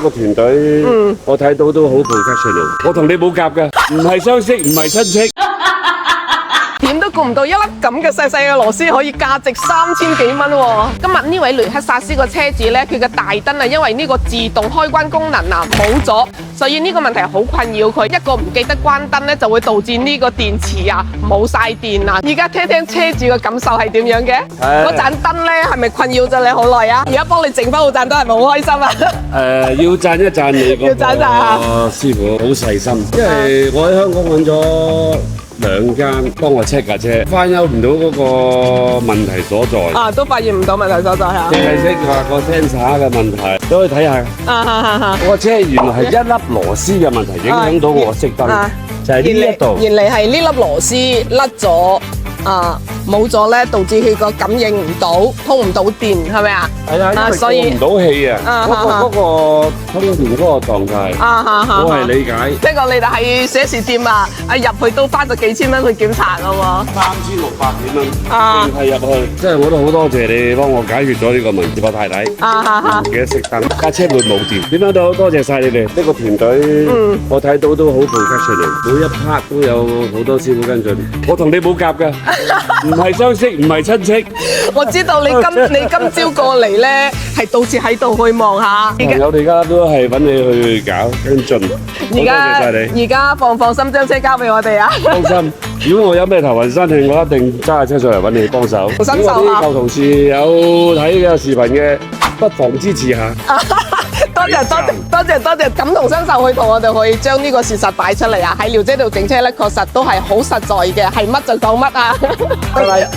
個團隊，我睇到都好 professional。我同你冇夾㗎，唔係相識，唔係親戚。點都估唔到一粒咁嘅細細嘅螺絲可以價值3000幾蚊喎！今日呢位雷克薩斯個車主呢，佢嘅大燈啊，因為呢個自動開關功能啊冇咗，所以呢個問題好困擾佢。一個唔記得關燈呢，就會導致呢個電池啊冇晒電啊！而家聽聽車主嘅感受係點樣嘅？嗰盞燈呢係咪困擾咗你好耐啊？而家幫你整翻好盞燈係咪好開心啊？要讚一讚你嗰個師傅，好細心，因為我喺香港揾咗2間幫我 check 架車，find out唔到嗰個問題所在。啊，都發現唔到問題所在啊！淨係識話個 sensor 嘅問題，都可以睇下。我個車原來係一粒螺絲嘅問題影響到我熄燈，就係呢一度。原嚟係呢粒螺絲甩咗。冇咗咧，導致佢個感應唔到，通唔到電，係咪啊？係啊，所以過唔到氣啊，嗰個通電嗰個狀態，我係理解。呢個你哋係4S店啊，入去都花咗幾千蚊去檢查噶喎，3600幾蚊，淨係入去，即係我都好多謝你幫我解決咗呢個問題，我太太唔記得熄燈，架車會冇電，點樣都好多謝晒你哋呢個團隊，我睇到都好 professional，每一 part 都有好多師傅跟進，我同你冇夾㗎。唔係相識，唔係親戚。我知道你今朝過嚟咧，係到時喺度去望下。朋友哋而家都係揾你去搞跟進，多謝晒你。而家放心將車交俾我哋啊！放心，如果我有咩頭暈身慶，我一定揸架車上嚟揾你幫手。如果啲舊同事有睇呢個視頻嘅，不妨支持下。多謝，感同身受去同我哋去將呢個事實擺出嚟啊！喺廖姐度整車咧，確實都係好實在嘅，係乜就講乜啊！係咪？